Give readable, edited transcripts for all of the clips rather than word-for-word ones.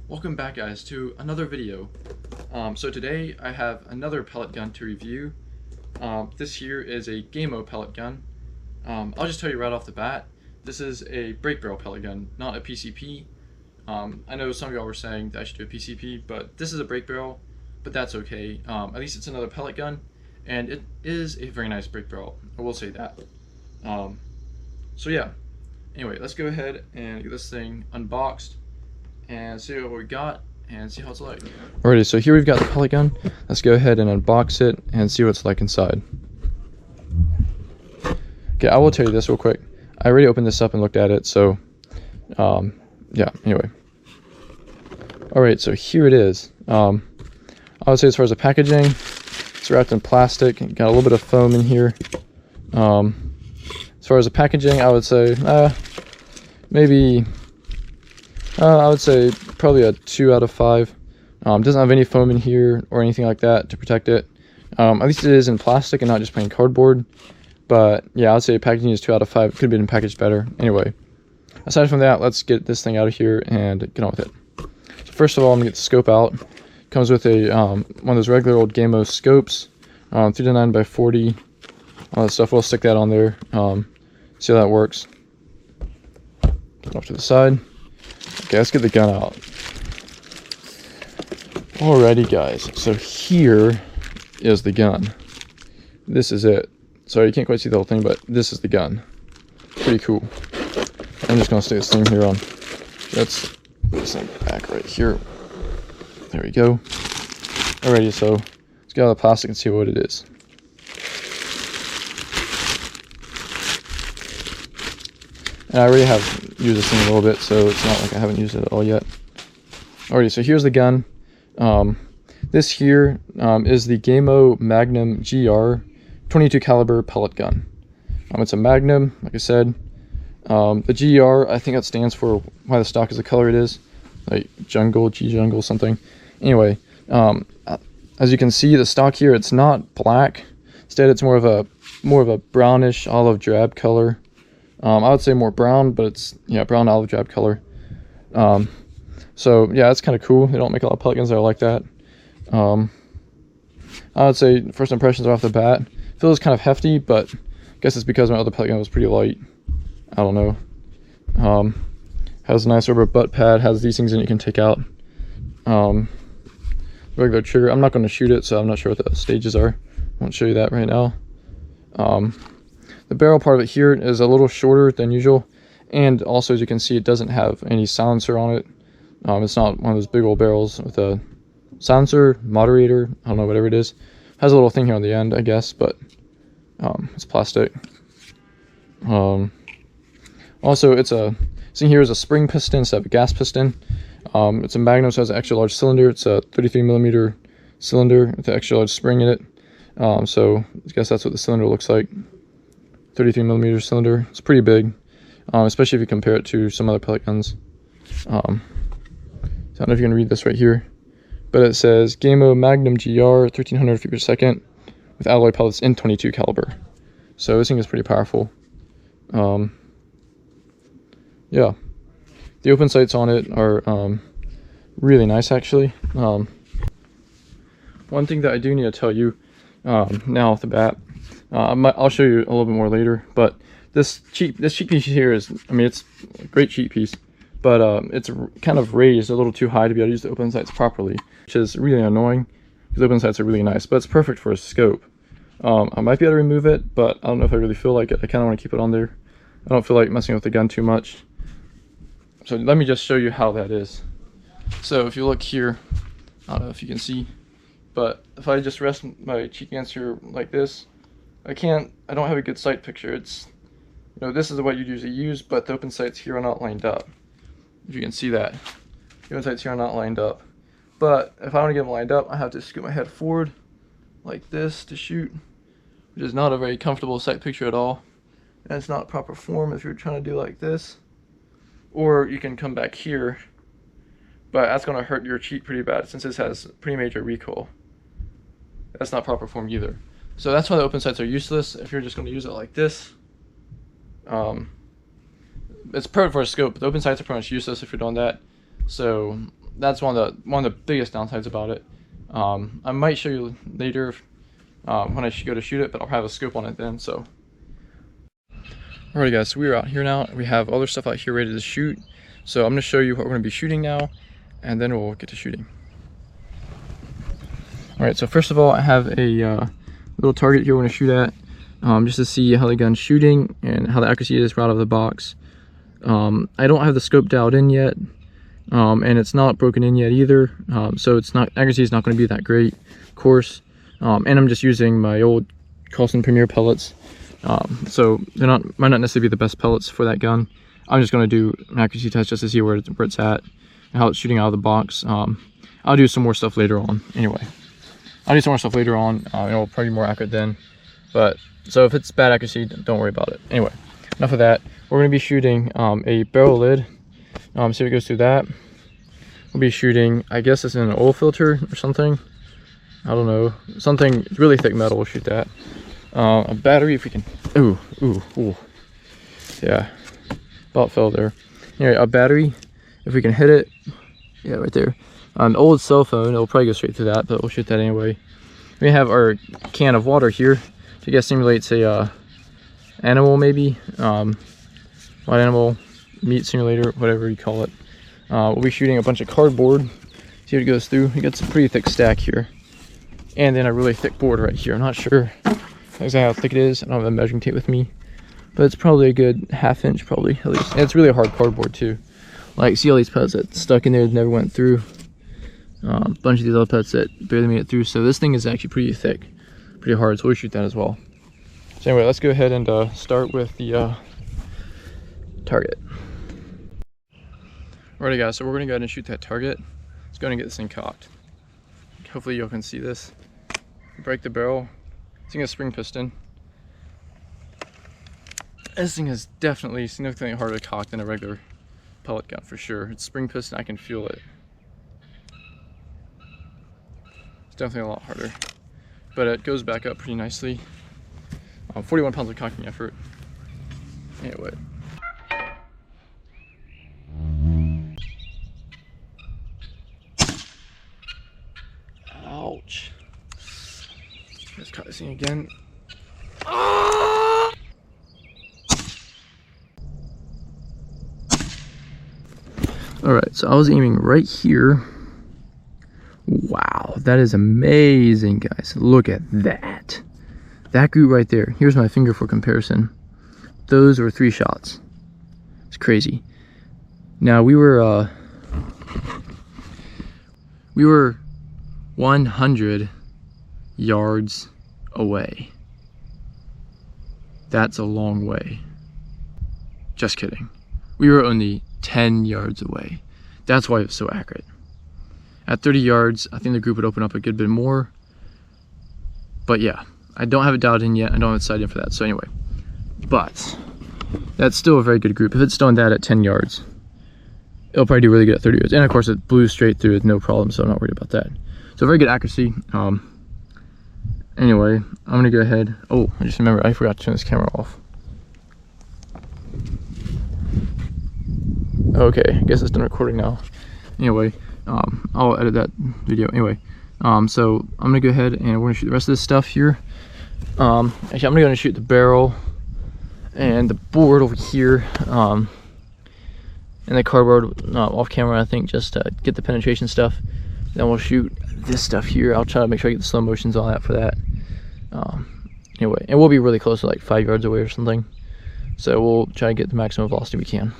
Welcome back, guys, to another video. So today I have another pellet gun to review. This here is a Gamo pellet gun. I'll just tell you right off the bat, this is a brake barrel pellet gun, not a PCP. I know some of y'all were saying that I should do a PCP, but this is a brake barrel, but that's okay. At least it's another pellet gun, and it is a very nice brake barrel, I will say that. So yeah, anyway, let's go ahead and get this thing unboxed and see what we got and see how it's like. Alrighty, so here we've got the pellet gun. Let's go ahead and unbox it and see what it's like inside. Okay, I will tell you this real quick. I already opened this up and looked at it, so yeah, anyway. Alright, so here it is. I would say as far as the packaging, it's wrapped in plastic, got a little bit of foam in here. As far as the packaging, I would say maybe I would say probably a 2 out of 5. Doesn't have any foam in here or anything like that to protect it. At least it is in plastic and not just plain cardboard. But yeah, I would say packaging is 2 out of 5. Could have been packaged better. Anyway, aside from that, let's get this thing out of here and get on with it. So first of all, I'm gonna get the scope out. Comes with a one of those regular old Gamo scopes, 3 to 9 by 40. All that stuff. We'll stick that on there. See how that works. Put it off to the side. Okay, let's get the gun out. Alrighty, guys, so here is the gun. This is it. Sorry, you can't quite see the whole thing, but this is the gun. Pretty cool. I'm just gonna stick this thing here on. Let's put this thing back right here. There we go. Alrighty, so let's get out of the plastic and see what it is. And I already have used this thing a little bit, so it's not like I haven't used it at all yet. Alrighty, so here's the gun. This here is the Gamo Magnum GR 22 caliber pellet gun. It's a Magnum, like I said. The GR, I think that stands for why the stock is the color it is, like jungle, G-jungle, something. Anyway, as you can see, the stock here, it's not black. Instead, it's more of a brownish olive drab color. I would say more brown, but it's, yeah, brown olive drab color. So yeah, that's kind of cool. They don't make a lot of pellet guns that are like that. I would say first impressions are off the bat. Feels kind of hefty, but I guess it's because my other pellet gun was pretty light. I don't know. Has a nice rubber butt pad. Has these things in it you can take out. Regular trigger. I'm not going to shoot it, so I'm not sure what the stages are. I won't show you that right now. The barrel part of it here is a little shorter than usual, and also, as you can see, it doesn't have any silencer on it. It's not one of those big old barrels with a silencer, moderator, I don't know, whatever it is. Has a little thing here on the end, I guess, but it's plastic. Also, it's see here is a spring piston instead of a gas piston. It's a Magnum, so it has an extra large cylinder. It's a 33mm cylinder with an extra large spring in it. So I guess that's what the cylinder looks like. 33mm cylinder. It's pretty big, especially if you compare it to some other pellet guns. So I don't know if you can read this right here, but it says Gamo Magnum GR 1300 feet per second with alloy pellets in 22 caliber. So this thing is pretty powerful. Yeah, the open sights on it are really nice, actually. One thing that I do need to tell you now off the bat, I'll show you a little bit more later, but this cheap piece here is, I mean, it's a great cheap piece, but it's kind of raised a little too high to be able to use the open sights properly, which is really annoying because open sights are really nice, but it's perfect for a scope. I might be able to remove it, but I don't know if I really feel like it. I kind of want to keep it on there. I don't feel like messing with the gun too much. So let me just show you how that is. So if you look here, I don't know if you can see, but if I just rest my cheek against here like this, I don't have a good sight picture. It's, you know, this is what you usually use, but the open sights here are not lined up. If you can see that, the open sights here are not lined up. But if I want to get them lined up, I have to scoot my head forward like this to shoot, which is not a very comfortable sight picture at all. And it's not proper form if you're trying to do like this. Or you can come back here, but that's going to hurt your cheek pretty bad since this has pretty major recoil. That's not proper form either. So that's why the open sights are useless if you're just going to use it like this. It's perfect for a scope, but the open sights are pretty much useless if you're doing that. So that's one of the biggest downsides about it. I might show you later when I go to shoot it, but I'll have a scope on it then. So, alrighty guys, so we're out here now. We have other stuff out here ready to shoot. So I'm going to show you what we're going to be shooting now, and then we'll get to shooting. Alright, so first of all, I have a little target here we're going to shoot at, just to see how the gun's shooting and how the accuracy is right out of the box. I don't have the scope dialed in yet, and it's not broken in yet either, so accuracy is not going to be that great, of course. And I'm just using my old Carlson Premier pellets, so might not necessarily be the best pellets for that gun. I'm just going to do an accuracy test just to see where it's at and how it's shooting out of the box. I'll do some more stuff later on. Anyway, I'll do some more stuff later on. It'll probably be more accurate then. But so if it's bad accuracy, don't worry about it. Anyway, enough of that. We're going to be shooting a barrel lid. See if it goes through that. We'll be shooting, I guess it's in an oil filter or something. I don't know, something really thick metal. We'll shoot that. A battery, if we can. Ooh. Yeah, about fell there. Anyway, a battery, if we can hit it. Yeah, right there. An old cell phone, it'll probably go straight through that, but we'll shoot that anyway. We have our can of water here, which I guess simulates a animal, maybe. Wild animal meat simulator, whatever you call it. We'll be shooting a bunch of cardboard. See what it goes through. It gets a pretty thick stack here. And then a really thick board right here. I'm not sure exactly how thick it is. I don't have a measuring tape with me. But it's probably a good ½ inch, probably, at least. And it's really hard cardboard, too. Like, see all these pellets that stuck in there that never went through. A bunch of these other pellets that barely made it through. So this thing is actually pretty thick, pretty hard. So we'll shoot that as well. So anyway, let's go ahead and start with the target. Alrighty guys, so we're gonna go ahead and shoot that target. Let's go ahead and get this thing cocked. Hopefully you can see this. Break the barrel. This thing has a spring piston. This thing is definitely significantly harder to cock than a regular pellet gun for sure. It's spring piston, I can feel it. It's definitely a lot harder. But it goes back up pretty nicely. 41 pounds of cocking effort. Anyway. Ouch. Let's cut this thing again. Ah! Alright, so I was aiming right here. Wow, that is amazing, guys. Look at that. That group right there. Here's my finger for comparison. Those were 3 shots. It's crazy. Now we were 100 yards away. That's a long way. Just kidding. We were only 10 yards away. That's why it was so accurate. At 30 yards, I think the group would open up a good bit more. But yeah, I don't have it dialed in yet. I don't have it sighted in for that. So anyway, but that's still a very good group. If it's doing that at 10 yards, it'll probably do really good at 30 yards. And of course, it blew straight through with no problem, so I'm not worried about that. So very good accuracy. Anyway, I'm gonna go ahead. Oh, I just remembered I forgot to turn this camera off. Okay, I guess it's done recording now. Anyway, I'll edit that video. Anyway, so I'm gonna go ahead and we're gonna shoot the rest of this stuff here. Actually, I'm gonna go and shoot the barrel and the board over here, and the cardboard off camera, I think, just to get the penetration stuff. Then we'll shoot this stuff here. I'll try to make sure I get the slow motions, all that for that. Anyway, and we'll be really close to like 5 yards away or something. So we'll try to get the maximum velocity we can.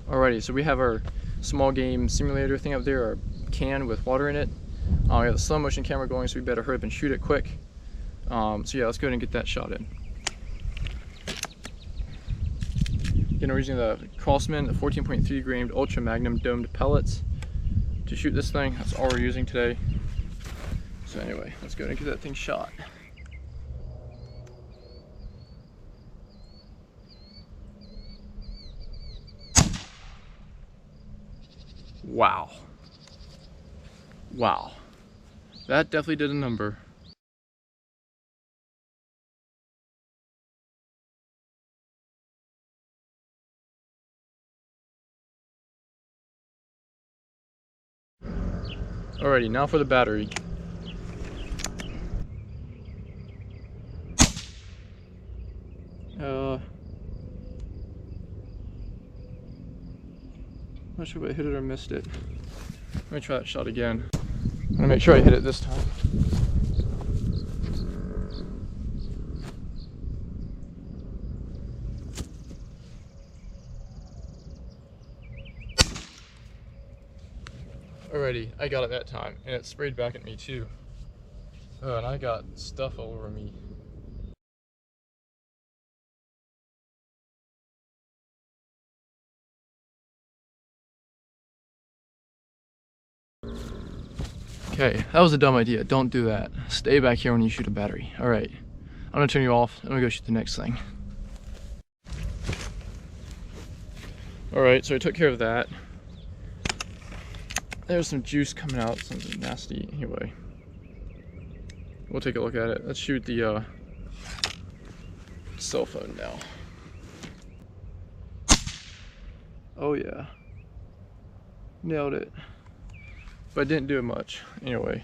Alrighty, so we have our small game simulator thing up there, our can with water in it. We have the slow motion camera going, so we better hurry up and shoot it quick. So yeah, let's go ahead and get that shot in. Again, we're using the Crossman, the 14.3 grain Ultra Magnum domed pellets to shoot this thing. That's all we're using today. So anyway, let's go ahead and get that thing shot. Wow. Wow. That definitely did a number. Alrighty, now for the battery. Not sure if I hit it or missed it. Let me try that shot again. I'm gonna make sure I hit it this time. Alrighty, I got it that time, and it sprayed back at me too. Oh, and I got stuff all over me. Okay, that was a dumb idea. Don't do that. Stay back here when you shoot a battery. Alright, I'm gonna turn you off. I'm gonna go shoot the next thing. Alright, so I took care of that. There's some juice coming out, something nasty. Anyway, we'll take a look at it. Let's shoot the cell phone now. Oh yeah, nailed it. But didn't do it much. Anyway,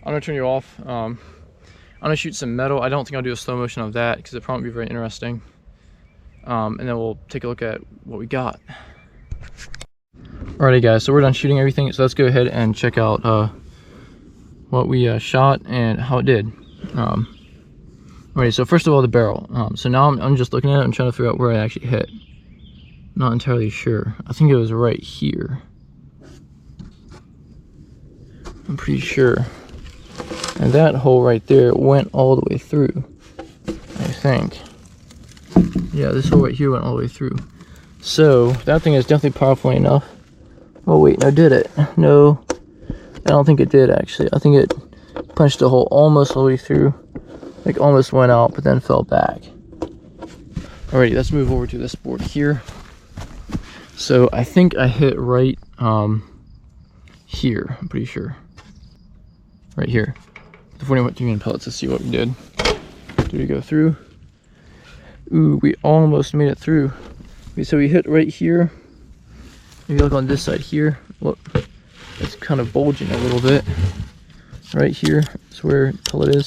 I'm gonna turn you off. I'm gonna shoot some metal. I don't think I'll do a slow motion of that because it probably won't be very interesting. And then we'll take a look at what we got. Alrighty guys, so we're done shooting everything. So let's go ahead and check out what we shot and how it did. Alright, so first of all, the barrel. So now I'm just looking at it and trying to figure out where I actually hit. Not entirely sure. I think it was right here. I'm pretty sure. And that hole right there went all the way through, I think. Yeah, this hole right here went all the way through. So that thing is definitely powerful enough. Oh wait, no, did it? No, I don't think it did actually. I think it punched the hole almost all the way through. Like almost went out, but then fell back. Alrighty, let's move over to this board here. So I think I hit right here, I'm pretty sure. Right here. The 41 pellets. Let's see what we did. Did we go through? Ooh, we almost made it through. So we hit right here. If you look on this side here, look, it's kind of bulging a little bit. Right here is where the pellet is.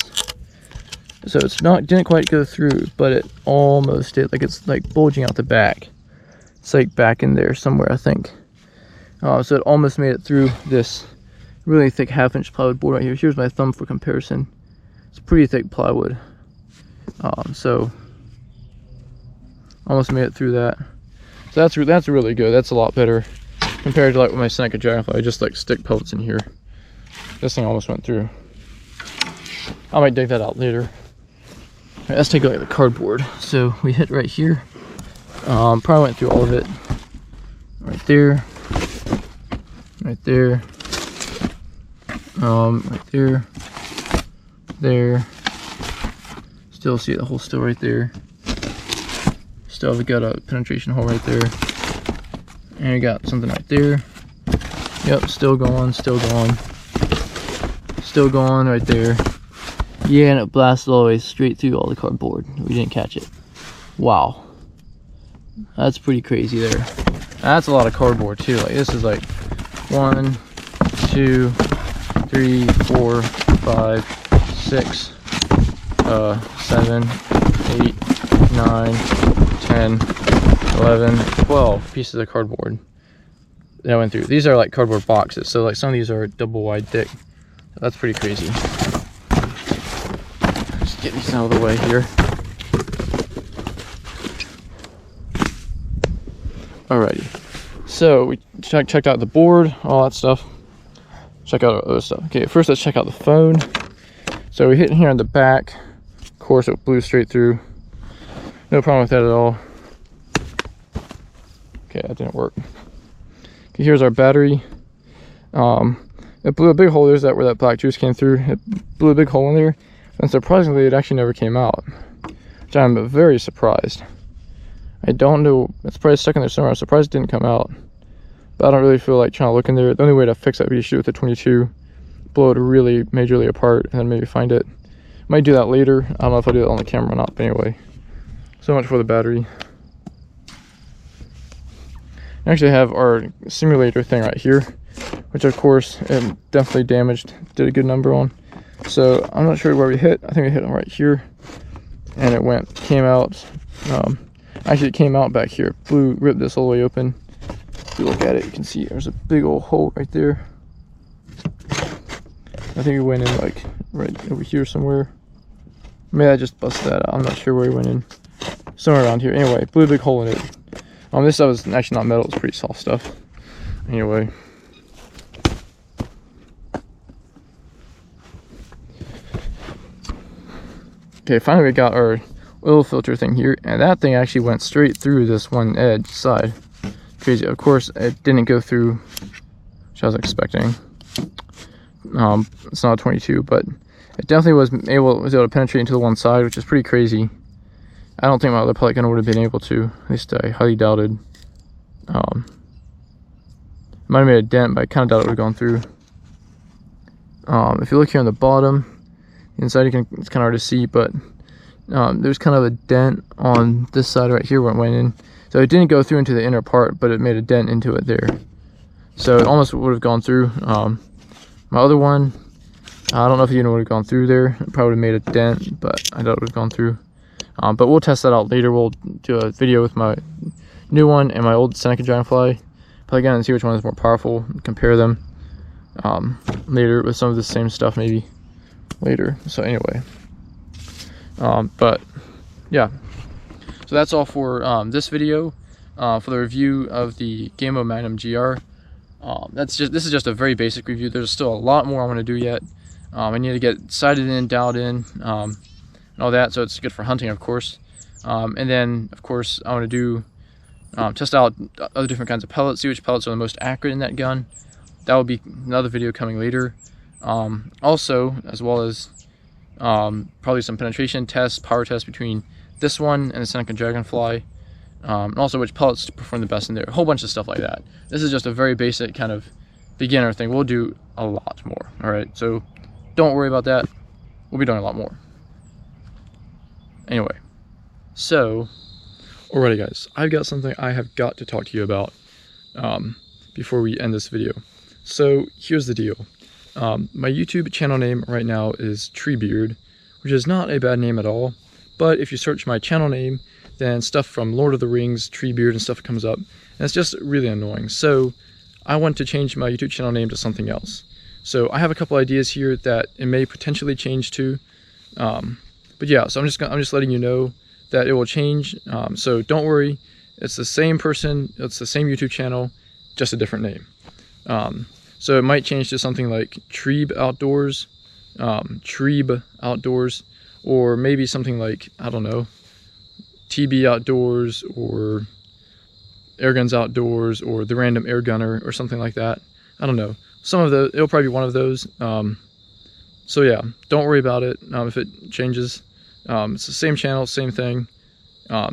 So it's not, didn't quite go through, but it almost did. Like it's like bulging out the back. It's like back in there somewhere, I think. So it almost made it through this really thick 1/2-inch plywood board right here. Here's my thumb for comparison. It's pretty thick plywood. So almost made it through that. So that's really good. That's a lot better compared to like with my Seneca Dragonfly. I just like stick pellets in here. This thing almost went through. I might dig that out later. All right, let's take a look at the cardboard. So we hit right here. Probably went through all of it. Right there. Right there. Right there. There. Still see the hole still right there. Still have got a penetration hole right there. And you got something right there. Yep, still going, still going. Still going right there. Yeah, and it blasted all the way straight through all the cardboard. We didn't catch it. Wow. That's pretty crazy there. That's a lot of cardboard too. Like this is like 1, 2, 3, 4, 5, 6, 7, 8, 9, 10, 11, 12 pieces of cardboard that I went through. These are like cardboard boxes, so like some of these are double wide thick. That's pretty crazy. Just get these out of the way here. Alrighty, so we checked out the board, all that stuff. Check out other stuff. Okay, first let's check out the phone. So we hit here on the back. Of course, it blew straight through. No problem with that at all. Okay, that didn't work. Okay, here's our battery. It blew a big hole. There's that where that black juice came through. It blew a big hole in there, and surprisingly, it actually never came out, which I'm very surprised. I don't know. It's probably stuck in there somewhere. I'm surprised it didn't come out. But I don't really feel like trying to look in there. The only way to fix that would be to shoot with a 22, blow it really majorly apart, and then maybe find it. Might do that later. I don't know if I'll do it on the camera or not, but anyway. So much for the battery. I actually have our simulator thing right here. which of course it definitely damaged, did a good number on. So I'm not sure where we hit. I think we hit them right here, and it came out. Actually, it came out back here. Ripped this all the way open. If you look at it, you can see there's a big old hole right there. I think it went in like right over here somewhere. Maybe I just busted that out. I'm not sure where he went in. Somewhere around here. Anyway, blew a big hole in it. This stuff was actually not metal. It's pretty soft stuff. Anyway. Okay, finally we got our oil filter thing here, and that thing actually went straight through this one edge side. Crazy. Of course, it didn't go through, which I was expecting. It's not a 22, but it definitely was able to penetrate into the one side, which is pretty crazy. I don't think my other pellet gun would have been able to. At least I highly doubted. Might have made a dent, but I kind of doubt it would have gone through. If you look here on the bottom, inside it's kind of hard to see, but there's kind of a dent on this side right here where it went in. So it didn't go through into the inner part, but it made a dent into it there. So it almost would have gone through. My other one, I don't know if you know would have gone through there. It probably would have made a dent, but I doubt it would have gone through. But we'll test that out later. We'll do a video with my new one and my old Seneca Dragonfly pellet gun and see which one is more powerful, compare them later with some of the same stuff maybe later. So anyway, but yeah, so that's all for this video for the review of the Gamo Magnum GR. This is just a very basic review. There's still a lot more I want to do yet. I need to get sighted in, dialed in, and all that, so it's good for hunting, of course. And then of course I want to do test out other different kinds of pellets, see which pellets are the most accurate in that gun. That will be another video coming later. Also, as well as probably some penetration tests, power tests between this one and the Seneca Dragonfly, and also which pellets to perform the best in there. A whole bunch of stuff like that. This is just a very basic kind of beginner thing. We'll do a lot more. All right, so don't worry about that. We'll be doing a lot more. Anyway, so alrighty guys, I've got something I have got to talk to you about before we end this video. So here's the deal. My YouTube channel name right now is Treebeard, which is not a bad name at all, but if you search my channel name, then stuff from Lord of the Rings, Treebeard and stuff comes up, and it's just really annoying. So I want to change my YouTube channel name to something else. So I have a couple ideas here that it may potentially change to, but yeah, so I'm just letting you know that it will change. So don't worry, it's the same person, it's the same YouTube channel, just a different name. So it might change to something like Treeb Outdoors, or maybe something like, I don't know, TB Outdoors, or Airguns Outdoors, or The Random Air Gunner, or something like that. I don't know. Some of those, it'll probably be one of those. So yeah, don't worry about it if it changes. It's the same channel, same thing,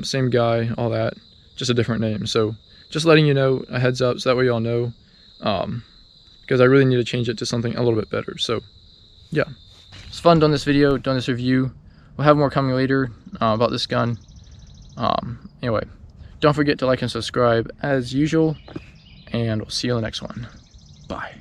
same guy, all that, just a different name. So just letting you know, a heads up, so that way y'all know, because I really need to change it to something a little bit better. So yeah, it's fun doing this video, doing this review. We'll have more coming later about this gun. Anyway, don't forget to like and subscribe as usual, and we'll see you in the next one. Bye.